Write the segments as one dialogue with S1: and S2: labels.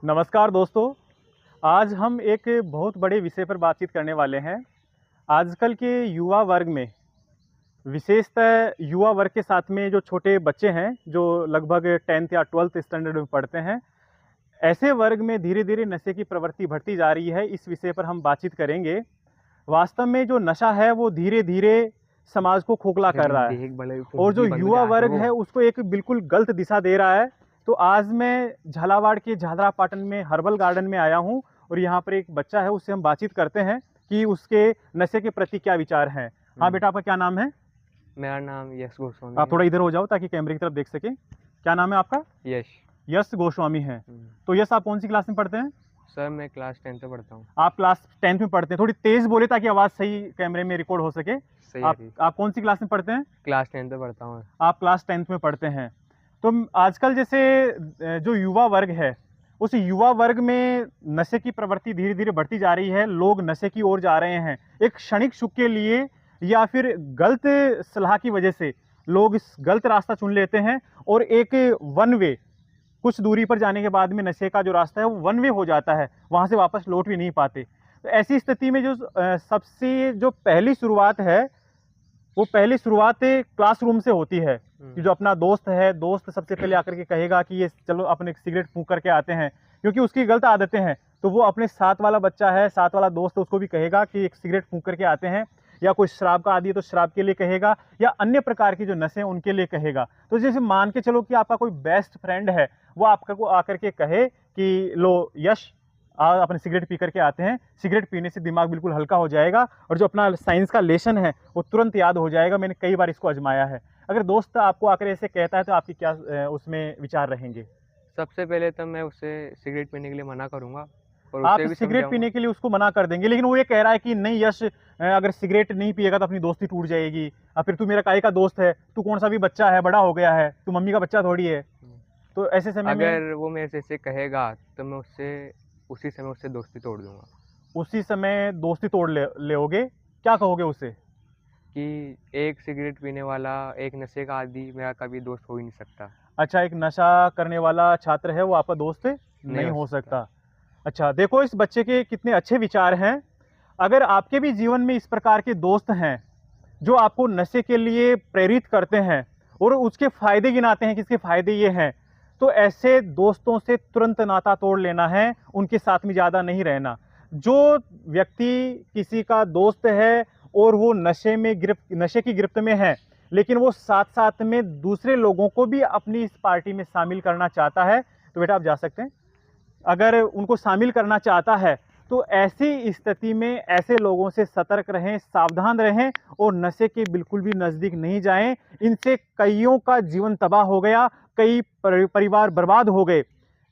S1: नमस्कार दोस्तों। आज हम एक बहुत बड़े विषय पर बातचीत करने वाले हैं। आजकल के युवा वर्ग में, विशेषतः युवा वर्ग के साथ में जो छोटे बच्चे हैं, जो लगभग 10th या 12th स्टैंडर्ड में पढ़ते हैं, ऐसे वर्ग में धीरे धीरे नशे की प्रवृत्ति बढ़ती जा रही है। इस विषय पर हम बातचीत करेंगे। वास्तव में जो नशा है वो धीरे धीरे समाज को खोखला कर रहा है और जो युवा वर्ग है उसको एक बिल्कुल गलत दिशा दे रहा है। तो आज मैं झालावाड़ के झालरा पाटन में हर्बल गार्डन में आया हूँ और यहाँ पर एक बच्चा है, उससे हम बातचीत करते हैं कि उसके नशे के प्रति क्या विचार हैं। हाँ बेटा, आपका क्या नाम है?
S2: मेरा नाम यश गोस्वामी
S1: आप थोड़ा इधर हो जाओ ताकि कैमरे की तरफ देख सके। क्या नाम है आपका?
S2: यश।
S1: यश गोस्वामी है। तो यश, आप कौन सी क्लास में पढ़ते हैं?
S2: सर मैं क्लास 10th में पढ़ता हूँ।
S1: आप क्लास 10th में पढ़ते हैं। थोड़ी तेज बोले ताकि आवाज़ सही कैमरे में रिकॉर्ड हो सके। आप कौन सी क्लास में पढ़ते हैं?
S2: क्लास 10th में पढ़ता हूँ।
S1: आप क्लास 10th में पढ़ते हैं। तो आजकल जैसे जो युवा वर्ग है, उस युवा वर्ग में नशे की प्रवृत्ति धीरे धीरे बढ़ती जा रही है। लोग नशे की ओर जा रहे हैं। एक क्षणिक सुख के लिए या फिर गलत सलाह की वजह से लोग इस गलत रास्ता चुन लेते हैं और एक वन वे, कुछ दूरी पर जाने के बाद में नशे का जो रास्ता है वो वन वे हो जाता है, वहाँ से वापस लौट भी नहीं पाते। तो ऐसी स्थिति में जो सबसे जो पहली शुरुआत है, वो पहली शुरुआत क्लासरूम से होती है। कि जो अपना दोस्त है, दोस्त सबसे पहले आकर के कहेगा कि ये चलो अपने सिगरेट फूंक करके आते हैं, क्योंकि उसकी गलत आदतें हैं। तो वो अपने साथ वाला बच्चा है, साथ वाला दोस्त है, उसको भी कहेगा कि एक सिगरेट फूंक करके आते हैं। या कोई शराब का आदी है तो शराब के लिए कहेगा, या अन्य प्रकार की जो नशे हैं उनके लिए कहेगा। तो जैसे मान के चलो कि आपका कोई बेस्ट फ्रेंड है, वो आपको आकर के कहे कि लो यश, अपने सिगरेट पी करके आते हैं, सिगरेट पीने से दिमाग बिल्कुल हल्का हो जाएगा और जो अपना साइंस का लेसन है वो तुरंत याद हो जाएगा। मैंने कई बार इसको आजमाया है। अगर दोस्त आपको आकर ऐसे कहता है तो आपकी क्या उसमें विचार रहेंगे?
S2: सबसे पहले तो मैं उससे सिगरेट पीने के लिए मना करूँगा।
S1: आप सिगरेट पीने के लिए उसको मना कर देंगे, लेकिन वो ये कह रहा है कि नहीं यश, अगर सिगरेट नहीं पिएगा तो अपनी दोस्ती टूट जाएगी, और फिर तू मेरा काहे का दोस्त है, तू कौन सा भी बच्चा है, बड़ा हो गया है, तू मम्मी का बच्चा थोड़ी है। तो ऐसे समय में
S2: अगर वो मेरे से ऐसे कहेगा तो मैं उसी समय उससे दोस्ती तोड़ दूंगा।
S1: उसी समय दोस्ती तोड़ लोगे? क्या कहोगे उसे?
S2: कि एक सिगरेट पीने वाला, एक नशे का आदी मेरा कभी दोस्त हो ही नहीं सकता।
S1: अच्छा, एक नशा करने वाला छात्र है वो आपका दोस्त नहीं हो सकता। अच्छा, देखो इस बच्चे के कितने अच्छे विचार हैं। अगर आपके भी जीवन में इस प्रकार के दोस्त हैं जो आपको नशे के लिए प्रेरित करते हैं और उसके फायदे गिनाते हैं कि इसके फायदे ये हैं, तो ऐसे दोस्तों से तुरंत नाता तोड़ लेना है, उनके साथ में ज़्यादा नहीं रहना। जो व्यक्ति किसी का दोस्त है और वो नशे की गिरफ्त में है, लेकिन वो साथ साथ में दूसरे लोगों को भी अपनी इस पार्टी में शामिल करना चाहता है, तो बेटा आप जा सकते हैं। अगर उनको शामिल करना चाहता है तो ऐसी स्थिति में ऐसे लोगों से सतर्क रहें, सावधान रहें और नशे के बिल्कुल भी नज़दीक नहीं जाएं। इनसे कईयों का जीवन तबाह हो गया, कई परिवार बर्बाद हो गए,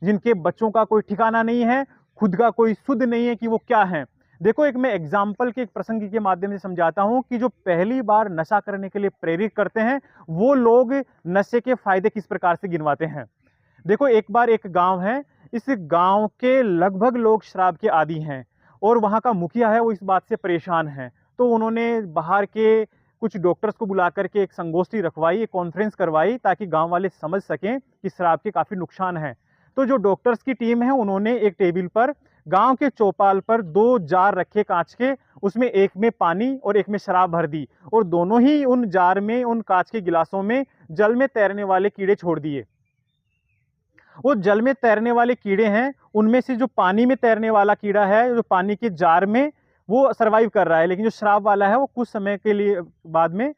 S1: जिनके बच्चों का कोई ठिकाना नहीं है, खुद का कोई सुध नहीं है कि वो क्या हैं। देखो, एक मैं एग्जाम्पल के एक प्रसंग के माध्यम से समझाता हूं कि जो पहली बार नशा करने के लिए प्रेरित करते हैं वो लोग नशे के फायदे किस प्रकार से गिनवाते हैं। देखो, एक बार एक गांव है, इस गांव के लगभग लोग शराब के आदी हैं और वहां का मुखिया है वो इस बात से परेशान है। तो उन्होंने बाहर के कुछ डॉक्टर्स को बुला करके एक संगोष्ठी रखवाई, एक कॉन्फ्रेंस करवाई, ताकि गांव वाले समझ सकें कि शराब के काफ़ी नुकसान हैं। तो जो डॉक्टर्स की टीम है उन्होंने एक टेबल पर गांव के चौपाल पर 2 जार रखे कांच के, उसमें एक में पानी और एक में शराब भर दी और दोनों ही उन जार में, उन कांच के गिलासों में जल में तैरने वाले कीड़े छोड़ दिए। वो जल में तैरने वाले कीड़े हैं, उनमें से जो पानी में तैरने वाला कीड़ा है, जो पानी के जार में, वो सर्वाइव कर रहा है, लेकिन जो शराब वाला है वो कुछ समय के लिए बाद में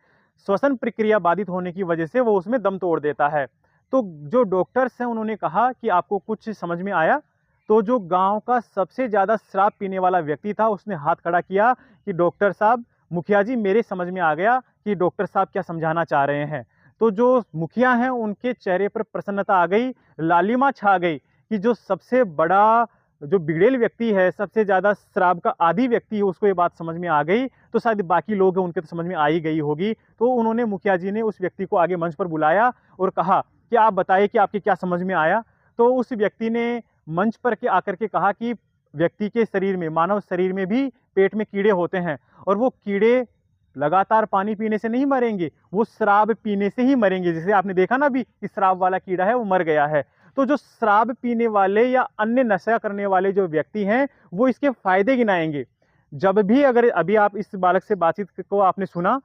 S1: श्वसन प्रक्रिया बाधित होने की वजह से वो उसमें दम तोड़ देता है। तो जो डॉक्टर्स हैं उन्होंने कहा कि आपको कुछ समझ में आया? तो जो गांव का सबसे ज़्यादा शराब पीने वाला व्यक्ति था उसने हाथ खड़ा किया कि डॉक्टर साहब, मुखिया जी, मेरे समझ में आ गया कि डॉक्टर साहब क्या समझाना चाह रहे हैं। तो जो मुखिया हैं उनके चेहरे पर प्रसन्नता आ गई, लालिमा छा गई कि जो सबसे बड़ा, जो बिगड़ेल व्यक्ति है, सबसे ज़्यादा शराब का आदी व्यक्ति है, उसको ये बात समझ में आ गई, तो शायद बाकी लोग हैं उनके तो समझ में आ ही गई होगी। तो उन्होंने, मुखिया जी ने उस व्यक्ति को आगे मंच पर बुलाया और कहा कि आप बताइए कि आपके क्या समझ में आया। तो उस व्यक्ति ने मंच पर के आकर के कहा कि व्यक्ति के शरीर में, मानव शरीर में भी पेट में कीड़े होते हैं और वो कीड़े लगातार पानी पीने से नहीं मरेंगे, वो शराब पीने से ही मरेंगे। जैसे आपने देखा ना अभी कि शराब वाला कीड़ा है वो मर गया है। तो जो शराब पीने वाले या अन्य नशा करने वाले जो व्यक्ति हैं वो इसके फायदे गिनाएंगे। जब भी अगर अभी आप इस बालक से बातचीत को आपने सुना,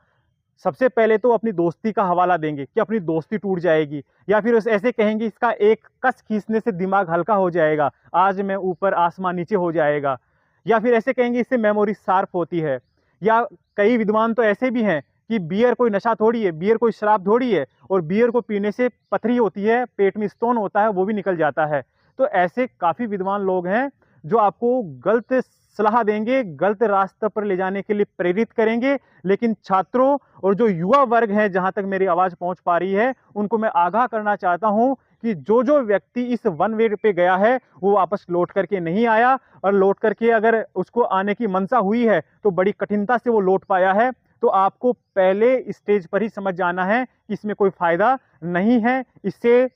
S1: सबसे पहले तो अपनी दोस्ती का हवाला देंगे कि अपनी दोस्ती टूट जाएगी, या फिर ऐसे कहेंगे इसका एक कस खींचने से दिमाग हल्का हो जाएगा, आज मैं ऊपर आसमान नीचे हो जाएगा, या फिर ऐसे कहेंगे इससे मेमोरी शार्प होती है। या कई विद्वान तो ऐसे भी हैं कि बियर कोई नशा थोड़ी है, बियर कोई शराब थोड़ी है, और बियर को पीने से पथरी होती है, पेट में स्टोन होता है, वो भी निकल जाता है। तो ऐसे काफ़ी विद्वान लोग हैं जो आपको गलत सलाह देंगे, गलत रास्ते पर ले जाने के लिए प्रेरित करेंगे। लेकिन छात्रों और जो युवा वर्ग है, जहां तक मेरी आवाज़ पहुंच पा रही है, उनको मैं आगाह करना चाहता हूं कि जो जो व्यक्ति इस वन वे पे गया है वो वापस लौट करके नहीं आया, और लौट करके अगर उसको आने की मंशा हुई है तो बड़ी कठिनता से वो लौट पाया है। तो आपको पहले स्टेज पर ही समझ जाना है कि इसमें कोई फायदा नहीं है। इससे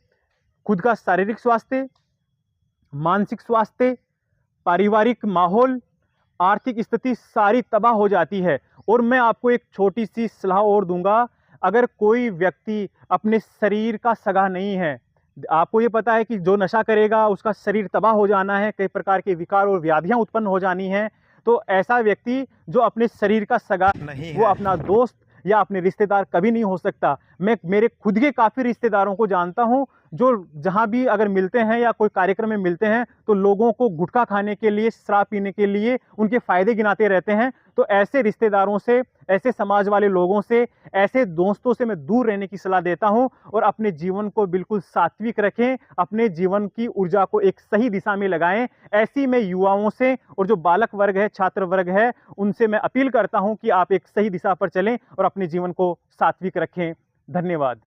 S1: खुद का शारीरिक स्वास्थ्य, मानसिक स्वास्थ्य, पारिवारिक माहौल, आर्थिक स्थिति सारी तबाह हो जाती है। और मैं आपको एक छोटी सी सलाह और दूंगा, अगर कोई व्यक्ति अपने शरीर का सगा नहीं है, आपको ये पता है कि जो नशा करेगा उसका शरीर तबाह हो जाना है, कई प्रकार के विकार और व्याधियां उत्पन्न हो जानी है, तो ऐसा व्यक्ति जो अपने शरीर का सगा नहीं है, वो अपना दोस्त या अपने रिश्तेदार कभी नहीं हो सकता। मैं मेरे खुद के काफ़ी रिश्तेदारों को जानता हूं जो जहां भी अगर मिलते हैं या कोई कार्यक्रम में मिलते हैं तो लोगों को गुटखा खाने के लिए, शराब पीने के लिए उनके फायदे गिनाते रहते हैं। तो ऐसे रिश्तेदारों से, ऐसे समाज वाले लोगों से, ऐसे दोस्तों से मैं दूर रहने की सलाह देता हूं, और अपने जीवन को बिल्कुल सात्विक रखें, अपने जीवन की ऊर्जा को एक सही दिशा में लगाएं। ऐसी मैं युवाओं से और जो बालक वर्ग है, छात्र वर्ग है, उनसे मैं अपील करता हूं कि आप एक सही दिशा पर चलें और अपने जीवन को सात्विक रखें। धन्यवाद।